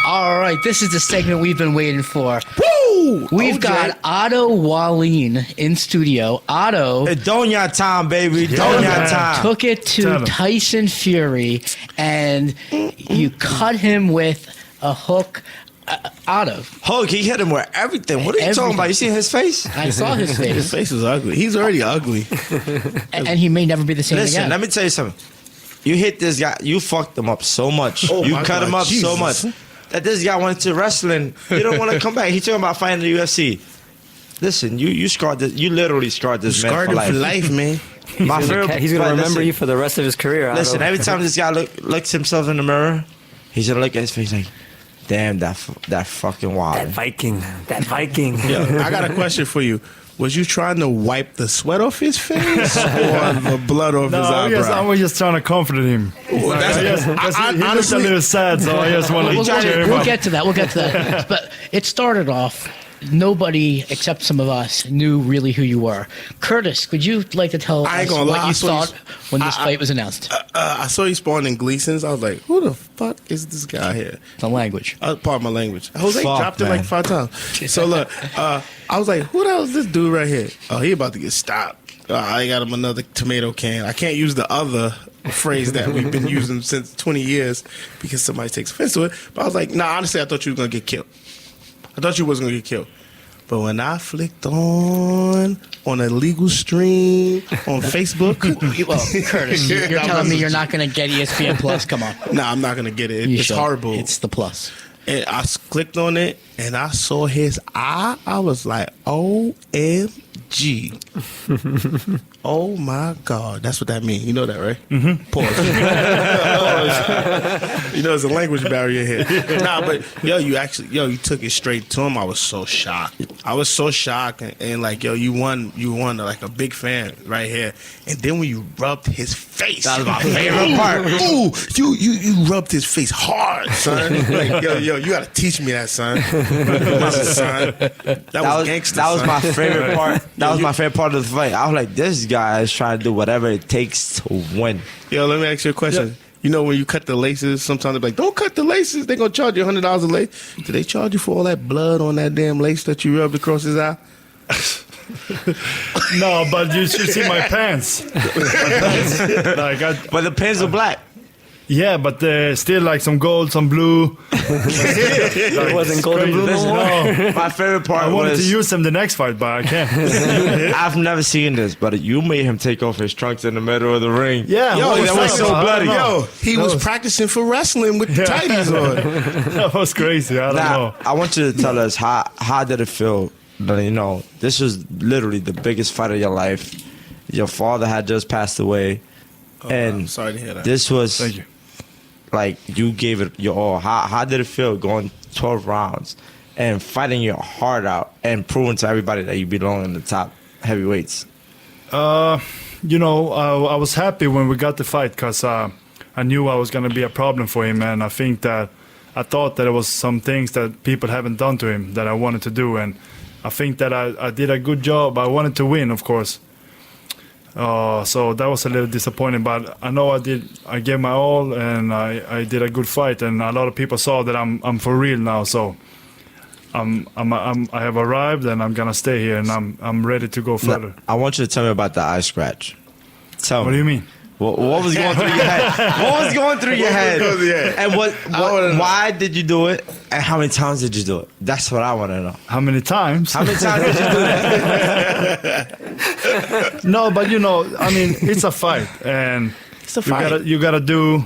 All right, this is the segment we've been waiting for. Woo! We've got Otto Wallin in studio. Otto Donya time, baby. Donya time. took it to Tyson Fury, and you cut him with a hook. Otto. Hulk, he hit him with everything. What are you talking about? You seen his face? I saw his face. His face is ugly. He's already ugly. And he may never be the same Listen, again. let me tell you something. You hit this guy. You fucked him up so much. Oh, you my cut God, him up Jesus. so much that this guy went to wrestling. You don't want to come back. He talking about fighting the UFC. Listen, you scarred this. You literally scarred this man Scarred for him life. for life, man. My favorite. He's gonna but remember listen, you for the rest of his career. Listen, every time this guy looks himself in the mirror, he's gonna look at his face like, "Damn, that fucking wild." That Viking. Yeah, I got a question for you. Was you trying to wipe the sweat off his face or the blood off his I eyebrow? was just trying to comfort him. Well, He looks a honestly, little sad, so I just want to cheer him We'll up. get to that. We'll get to that. But it started off. Nobody except some of us knew really who you were. Curtis, would you like to tell I ain't us gonna lie, what I you saw thought when this fight was announced? I saw you spawn in Gleason's. I was like, who the fuck is this guy here? The language. Pardon my language. Jose Fuck, dropped it man. like 5 times. So look, I was like, who the hell is this dude right here? Oh, he about to get stopped. I got him another tomato can. I can't use the other phrase that we've been using since 20 years because somebody takes offense to it. But I was like, nah, honestly, I thought you was going to get killed. I thought you wasn't going to get killed. But when I flicked on a legal stream on Facebook, Well, Curtis, you're telling me you're not going to get ESPN Plus? Come on. nah, I'm not gonna get it. You It's should. horrible. It's the plus. And I clicked on it and I saw his eye. I was like, OMG. Oh my God. That's what that means. You know that, right? Mm-hmm. Pause. You know, there's a language barrier here. Nah, but you took it straight to him. I was so shocked. And like, you won like a big fan right here. And then when you rubbed his face, That was my favorite part. Ooh, you rubbed his face hard, son. Like, you gotta teach me that, son. Son. That was gangster. That was son. my favorite part. That was my favorite part of the fight. I was like, this guy is trying to do whatever it takes to win. Yo, let me ask you a question. Yeah. You know when you cut the laces, sometimes they're like, don't cut the laces. They're gonna charge you $100 a lace. Do they charge you for all that blood on that damn lace that you rubbed across his eye? No, but you should see my pants. But the pins are black. Yeah, but still like some gold, some blue. It wasn't gold and blue no more. No, My favorite part I wanted was to use them the next fight, but I can't. I've never seen this, but you made him take off his trunks in the middle of the ring. Yeah, Yo, what that was was so that? bloody. I don't know. Yo, he was practicing for wrestling with the tighties on. That was crazy. I don't know. Now, I want you to tell us how did it feel? That, this was literally the biggest fight of your life. Your father had just passed away, and I'm sorry to hear that. this was Thank you. like you gave it your all. How did it feel going 12 rounds and fighting your heart out and proving to everybody that you belong in the top heavyweights? I was happy when we got the fight because I knew I was going to be a problem for him, and I thought that there was some things that people haven't done to him that I wanted to do, and I think that I did a good job. I wanted to win, of course. So that was a little disappointing, but I know I gave my all, and I did a good fight, and a lot of people saw that I'm for real now. So I have arrived, and I'm gonna stay here, and I'm ready to go further. Now, I want you to tell me about the eye scratch. Tell me. What do you mean? What was going through your head? What was going through your head? And why did you do it? And how many times did you do it? That's what I want to know. How many times? How many times did you do that? No, but it's a fight, and It's a fight. you gotta do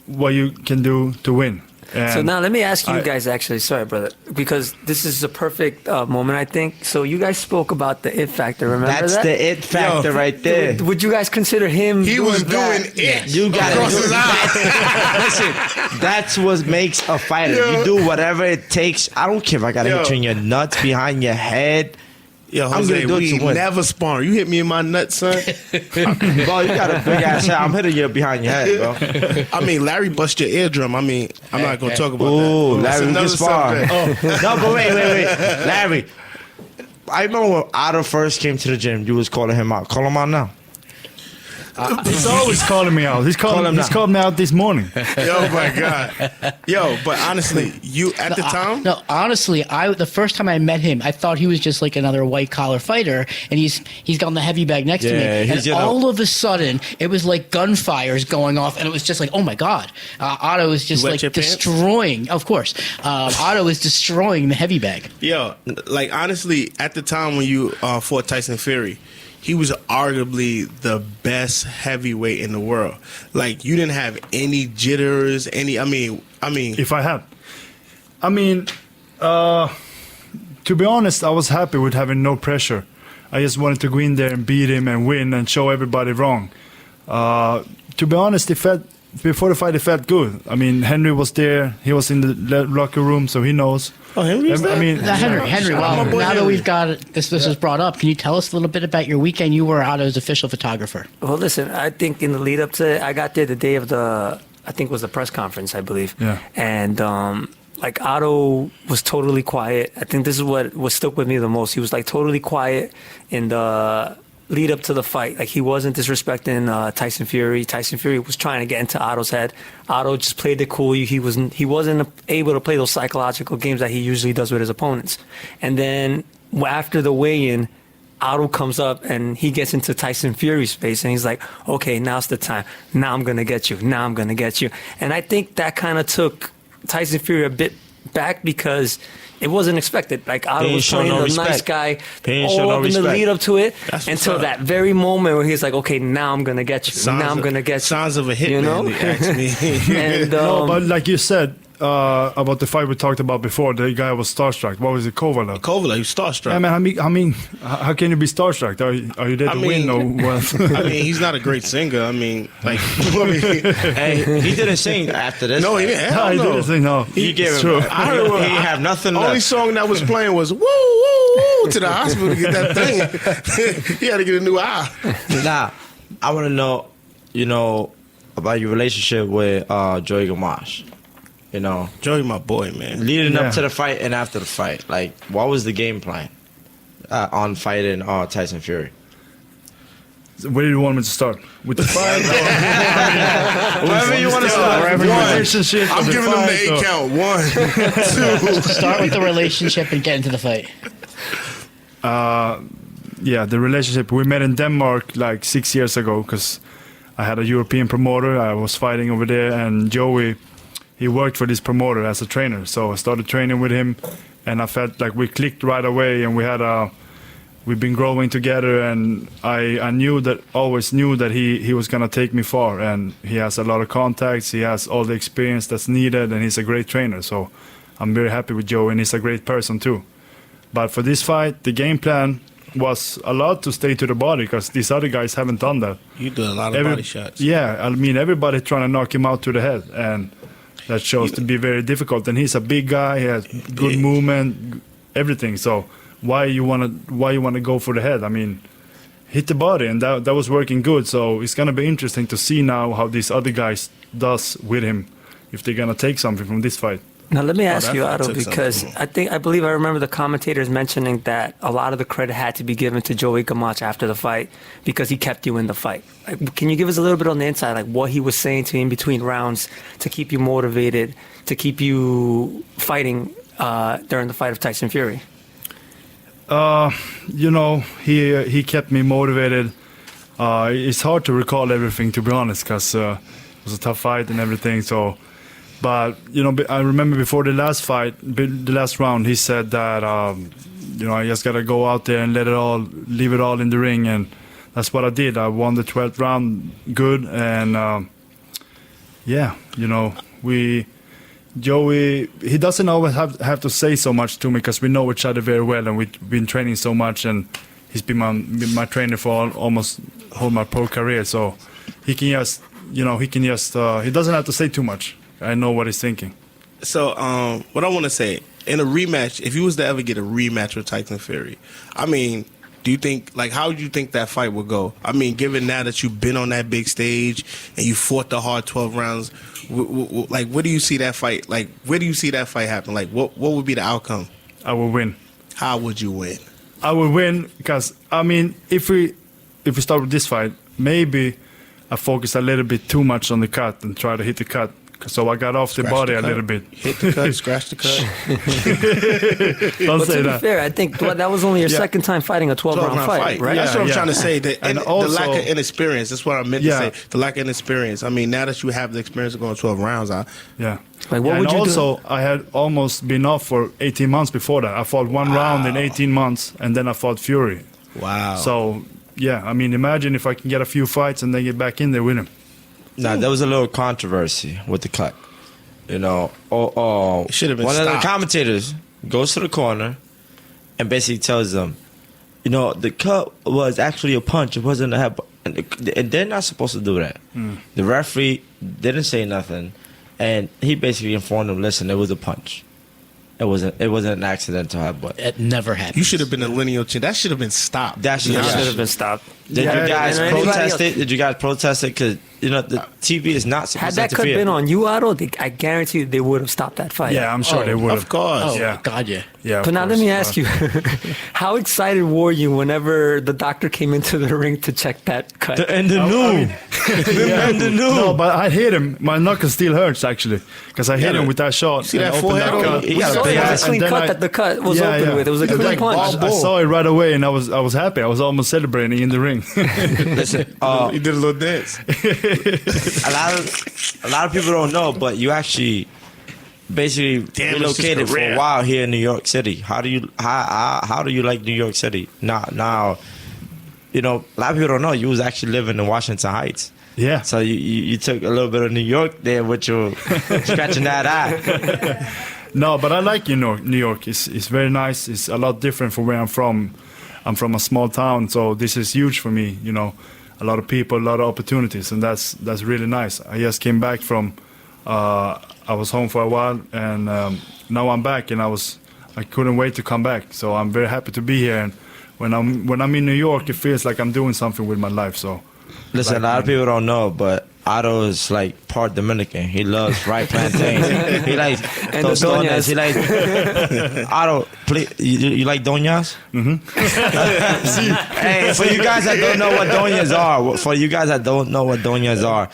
what you can do to win. And So now let me ask you guys actually, sorry brother, because this is a perfect moment I think. So you guys spoke about the it factor, remember That's that? the it factor right there. Would you guys consider him He was doing that? it. You got across his eye. Listen, that's what makes a fighter. You do whatever it takes. I don't care if I gotta hit you in your nuts, behind your head. Yo, I'm Jose, gonna do it we to win. never spar. You hit me in my nuts, son. Bro, you got a big ass head. I'm hitting you behind your head, bro. I mean, Larry bust your eardrum. I mean, I'm not going to talk about Ooh, that. Larry, we can spar. subject. No, but wait. Larry, I remember when Otto first came to the gym, you was calling him out. Call him out now. He's always calling me out. He's called me out this morning. Oh my God. Yo, but honestly, you at the time? No, honestly, the first time I met him, I thought he was just like another white collar fighter, and he's got the heavy bag next to me, and all of a sudden it was like gunfires going off, and it was just like, oh my God, Otto was just like destroying. Of course, Otto was destroying the heavy bag. Yo, like honestly, at the time when you fought Tyson Fury, he was arguably the best heavyweight in the world. Like, you didn't have any jitters, I mean. If I had. To be honest, I was happy with having no pressure. I just wanted to go in there and beat him and win and show everybody wrong. To be honest, before the fight, it felt good. I mean, Henry was there. He was in the locker room, so he knows. Oh, Henry's there? Henry. Well, now that we've got this was brought up, can you tell us a little bit about your weekend? You were Otto's official photographer. Well, listen, I think in the lead up to it, I got there the day of I think it was the press conference, I believe. Yeah. And like Otto was totally quiet. I think this is what stuck with me the most. He was like totally quiet in the lead up to the fight. Like, he wasn't disrespecting Tyson Fury. Tyson Fury was trying to get into Otto's head. Otto just played it cool. He wasn't able to play those psychological games that he usually does with his opponents. And then after the weigh-in, Otto comes up and he gets into Tyson Fury's face and he's like, okay, now's the time. Now I'm going to get you. Now I'm going to get you. And I think that kind of took Tyson Fury a bit back because it wasn't expected. Like, Otto was playing the nice guy all up in the lead up to it until that very moment where he's like, okay, now I'm going to get you. Now I'm going to get you. Signs of a hitman, you know? And, no, but like you said, about the fight we talked about before, the guy was starstruck. What was it, Kovalev? Kovalev, he was starstruck. I mean, how can you be starstruck? Are you there to win or what? I mean, he's not a great singer. I mean, like, hey, he didn't sing after this. No, he didn't. No, he didn't sing. No, he gave him. True. I heard he have nothing left. Only song that was playing was "Woo Woo Woo" to the hospital to get that thing. He had to get a new eye. Nah, I want to know, about your relationship with Joey Gamache. You know, Joey, my boy, man. Leading up to the fight and after the fight, like, what was the game plan on fighting Tyson Fury? Where do you want me to start? With the fight? Wherever you want to start. Relationship. I'm giving them the 8 count. 1, 2. Start with the relationship and get into the fight. Yeah, the relationship. We met in Denmark like 6 years ago because I had a European promoter. I was fighting over there, and Joey, he worked for this promoter as a trainer. So I started training with him, and I felt like we clicked right away, and we've been growing together, and I always knew that he was gonna take me far, and he has a lot of contacts, he has all the experience that's needed, and he's a great trainer. So I'm very happy with Joe, and he's a great person too. But for this fight, the game plan was a lot to stay to the body because these other guys haven't done that. You do a lot of body shots. Yeah, I mean, everybody trying to knock him out to the head, and that shows to be very difficult. And he's a big guy, he has good movement, everything. So why you wanna go for the head? I mean, hit the body, and that was working good. So it's gonna be interesting to see now how these other guys does with him, if they're gonna take something from this fight. Now let me ask you, Otto, because I believe I remember the commentators mentioning that a lot of the credit had to be given to Joey Gamache after the fight because he kept you in the fight. Like, can you give us a little bit on the inside, like what he was saying to you in between rounds to keep you motivated, to keep you fighting during the fight of Tyson Fury? You know, he kept me motivated. It's hard to recall everything, to be honest, because it was a tough fight and everything. So, but you know, I remember before the last fight, the last round, he said that you know, I just gotta go out there and leave it all in the ring, and that's what I did. I won the 12th round good, and yeah, you know, Joey, he doesn't always have to say so much to me because we know each other very well, and we've been training so much, and he's been my trainer for almost all my pro career. So he can just, you know, he doesn't have to say too much. I know what he's thinking. So what I want to say, in a rematch, if you was to ever get a rematch with Tyson Fury, I mean, do you think, like, how do you think that fight would go? I mean, given now that you've been on that big stage and you fought the hard 12 rounds, like, what do you see that fight? Like, where do you see that fight happen? Like, what would be the outcome? I will win. How would you win? I will win because, I mean, if we start with this fight, maybe I focused a little bit too much on the cut and tried to hit the cut. So I got off the body a little bit. Hit the cut, scratch the cut. Don't But say to be that. fair, I think that was only your second time fighting a 12-round fight, right? That's what I'm Yeah. trying to say. And The also- lack of inexperience. That's what I meant to Yeah. say. The lack of inexperience. I mean, now that you have the experience of going 12 rounds, Yeah. Like, what and would you do? also, I had almost been off for 18 months before that. I fought one round in 18 months, and then I fought Fury. wow. So, yeah, I mean, imagine if I can get a few fights and then get back in there with him. Now there was a little controversy with the cut. You know, It should have been one of the stopped. commentators goes to the corner and basically tells them, you know, the cut was actually a punch. It wasn't a headbutt. And they're not supposed to do that. The referee didn't say nothing, and he basically informed them, listen, it was a punch. It wasn't an accidental headbutt. It never happened. You should have been a lineal chin. That should have been stopped. That should That have should have been stopped. Did Yeah, you guys and anybody protest else- it? Did you guys protest it? Because, you know, the TV is not Had supposed to that cut interfere. been on you, Otto, I guarantee you they would have stopped that fight. Yeah, I'm sure they would have. Of course. Oh, Yeah. God, yeah. Yeah, But now let me ask you, how excited were you whenever the doctor came into the ring to check that cut? And the new. And the new. No, but I hit him. My knuckle still hurts, actually, because I hit him with that shot. See that and opened forehead on cut. He We got a saw big it was ass- a clean and then cut I- that the cut was Yeah, open yeah. with. It was a It was clean like punch. ball I saw it right away, and I was happy. I was almost celebrating in the ring. Listen, He did a little dance. a lot of people don't know, but you actually basically Damaged his relocated for a career. while here in New York City. How do you like New York City now? You know, a lot of people don't know you was actually living in Washington Heights. Yeah. So you took a little bit of New York there with your scratching that eye. No, but I like New York. It's very nice. It's a lot different from where I'm from. I'm from a small town, so this is huge for me. You know, a lot of people, a lot of opportunities, and that's really nice. I just came back from. I was home for a while, and now I'm back, and I couldn't wait to come back. So I'm very happy to be here. And when I'm in New York, it feels like I'm doing something with my life. So. Listen, a lot of people don't know, but Otto is like part Dominican. He loves fried plantains. He likes And the tostones. doñas. He likes Otto. Please, you like doñas? Mm-hmm. Hey, for you guys that don't know what doñas are,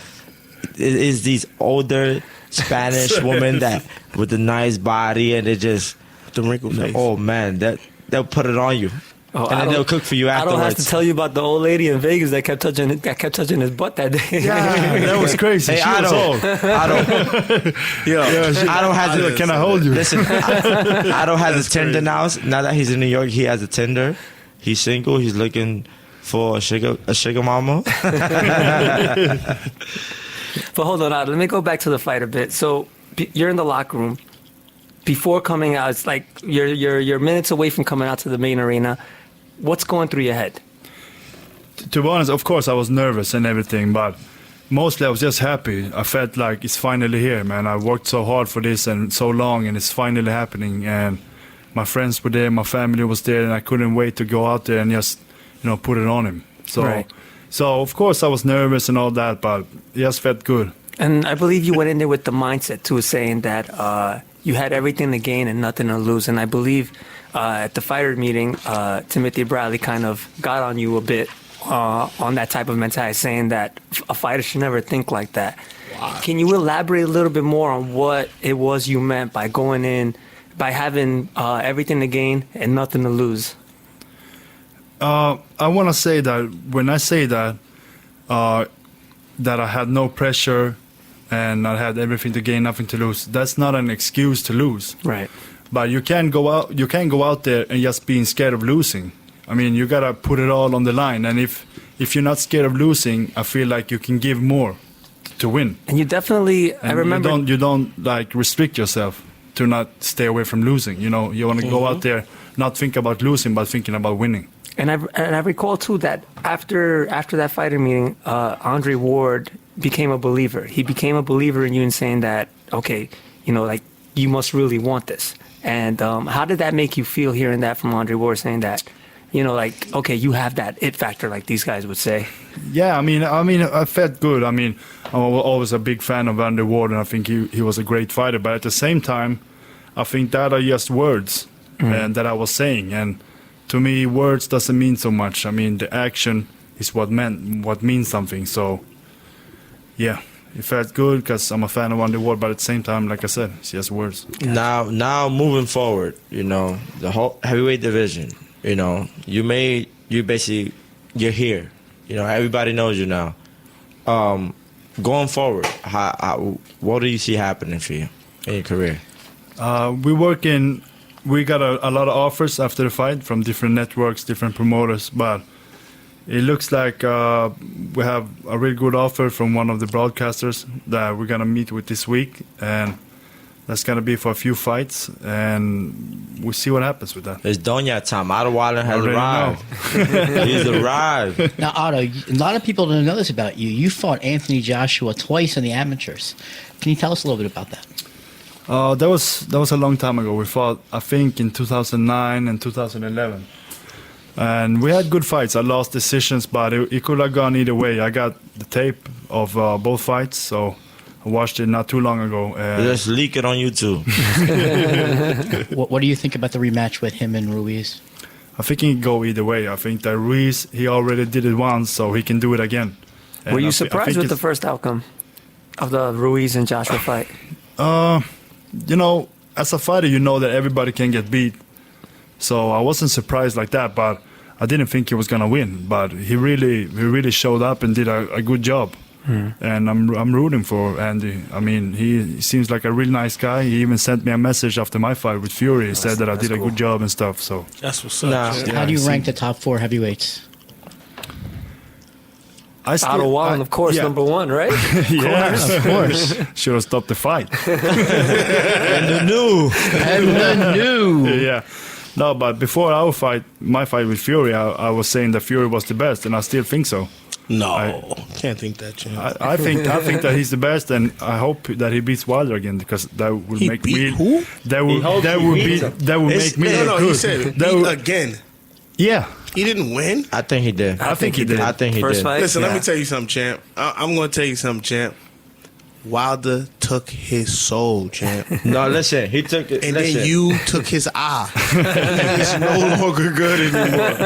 it is these older Spanish women that with a nice body, and they just The wrinkled face. oh man, they'll put it on you. Oh, And then they'll cook for you I don't have to afterwards. tell you about the old lady in Vegas that kept touching his butt that day. Yeah, that was crazy. Hey, She was Otto. old. Otto. Otto has a, Can I hold you? Listen, Otto has a Tinder now. Now that he's in New York, he has a Tinder. He's single. He's looking for a sugar mama. But hold on, Otto, let me go back to the fight a bit. So you're in the locker room. Before coming out, it's like you're minutes away from coming out to the main arena. What's going through your head? To be honest, of course, I was nervous and everything, but mostly I was just happy. I felt like it's finally here, man. I worked so hard for this and so long, and it's finally happening. And my friends were there, my family was there, and I couldn't wait to go out there and just, put it on him. Right. So of course I was nervous and all that, but it just felt good. And I believe you went in there with the mindset, too, saying that you had everything to gain and nothing to lose. And I believe at the fighter meeting, Timothy Bradley kind of got on you a bit on that type of mentality, saying that a fighter should never think like that. Wow. Can you elaborate a little bit more on what it was you meant by going in, by having everything to gain and nothing to lose? I want to say that when I say that, that I had no pressure and I had everything to gain, nothing to lose, that's not an excuse to lose. Right. But you can't go out there and just being scared of losing. I mean, you gotta put it all on the line. And if you're not scared of losing, I feel like you can give more to win. And you definitely, And I remember. you don't like restrict yourself to not stay away from losing. You want to go out there, not think about losing, but thinking about winning. And I recall too that after that fighter meeting, Andre Ward became a believer. He became a believer in you and saying that, okay, like you must really want this. And how did that make you feel hearing that from Andre Ward, saying that, like, okay, you have that it factor, like these guys would say? Yeah, I mean, I felt good. I mean, I'm always a big fan of Andre Ward, and I think he was a great fighter. But at the same time, I think that are just words and that I was saying. And to me, words doesn't mean so much. I mean, the action is what means something. So Yeah, it felt good because I'm a fan of Andy Ward, but at the same time, like I said, it's just words. Now moving forward, the whole heavyweight division, you're here. Everybody knows you now. Going forward, what do you see happening for you in your career? We got a lot of offers after the fight from different networks, different promoters, but it looks like we have a really good offer from one of the broadcasters that we're going to meet with this week, and that's going to be for a few fights, and we'll see what happens with that. It's Donya time. Otto Wallin has arrived. He's arrived. Now, Otto, a lot of people don't know this about you. You fought Anthony Joshua twice in the amateurs. Can you tell us a little bit about that? That was a long time ago. We fought, I think, in 2009 and 2011. And we had good fights. I lost decisions, but it could have gone either way. I got the tape of both fights, so I watched it not too long ago. Just leak it on YouTube. What do you think about the rematch with him and Ruiz? I think he can go either way. I think that Ruiz, he already did it once, so he can do it again. And Were you surprised with the first outcome of the Ruiz and Joshua fight? As a fighter, you know that everybody can get beat. So I wasn't surprised like that, but I didn't think he was gonna win. But he really showed up and did a good job. And I'm rooting for Andy. I mean, he seems like a really nice guy. He even sent me a message after my fight with Fury. He said that I did a good job and stuff. So That's what's up. How do you rank the top 4 heavyweights? Otto Wallin, of course, number 1, right? Yes, Of course. should have stopped the fight. And the new. Yeah. No, but before my fight with Fury, I was saying that Fury was the best, and I still think so. No, can't think that, champ. I think that he's the best, and I hope that he beats Wilder again, because that will He make beat me. who? That will make me No, look he good. said That beat will- again. Yeah, He didn't win. I think he did. I think he did. I think he First did. fight? Listen, let Yeah. me tell you something, champ. I'm going to tell you something, champ. Wilder took his soul, champ. No, listen. He took it. And listen. then you took his eye. It's no longer good anymore.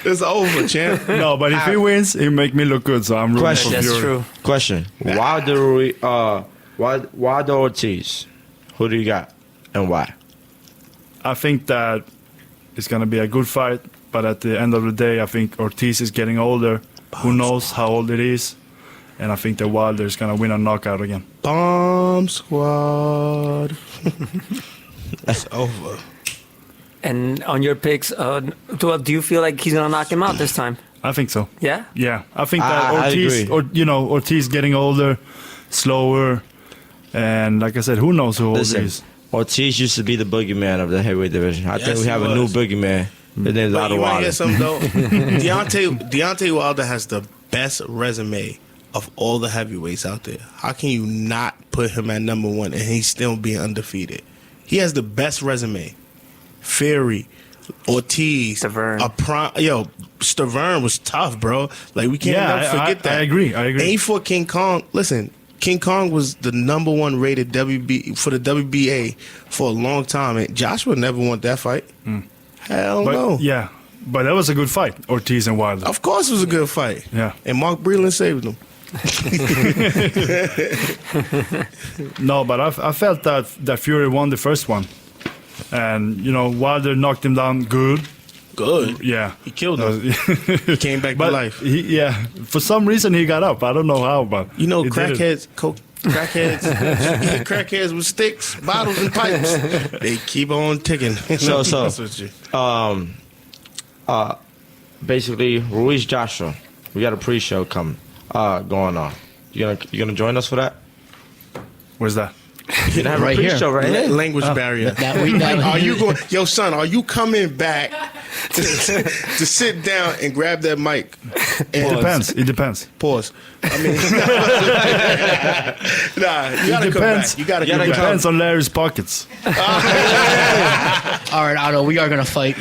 It's over, champ. no, but if he wins, he'll make me look good. So I'm rooting Question. for That's Fury. true. Question: Wilder Ortiz? Who do you got, and why? I think that it's gonna be a good fight, but at the end of the day, I think Ortiz is getting older. Who knows how old it is? And I think that Wilder is gonna win a knockout again. Bomb squad. It's over. And on your picks, do you feel like he's going to knock him out this time? I think so. Yeah? Yeah, I think that I Ortiz, agree. Ortiz getting older, slower, and like I said, who knows who old he Listen, is? Ortiz used to be the boogeyman of the heavyweight division. I think Yes, we have he a new was. boogeyman. His name's But Otto you want to Wallin. hear something, though? Deontay Wilder has the best resume of all the heavyweights out there. How can you not put him at number 1 and he's still being undefeated? He has the best resume. Fury, Ortiz, Stavern. Stavern was tough, bro. Like, we can't Yeah, never forget that. I agree. And he fought King Kong. Listen, King Kong was the number 1 rated WB for the WBA for a long time, and Joshua never won that fight. Hell But no. yeah, but that was a good fight, Ortiz and Wilder. Of course, it was a good fight. Yeah. And Mark Breland saved him. No, but I felt that Fury won the first one, and Wilder knocked him down good. Good. Yeah, He killed him. He came back to But life. for some reason he got up. I don't know how, but You know, he did it. crackheads hit crackheads with sticks, bottles, and pipes. They keep on ticking. So, That's what you- basically, Ruiz Joshua. We got a pre-show coming, going on. You gonna join us for that? Where's that? You gonna have Right a here. pre-show right here? Language barrier. Are you going, yo, son? Are you coming back to sit down and grab that mic? It depends. It depends. Pause. I mean, nah, you gotta come back. You gotta It come back. depends on Larry's pockets. All right, Otto, we are going to fight.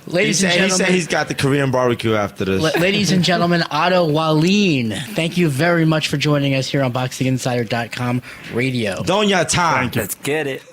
Ladies and He said gentlemen, he's got the Korean barbecue after this. ladies and gentlemen, Otto Wallin, thank you very much for joining us here on BoxingInsider.com radio. Donya time. Thank you. Let's get it.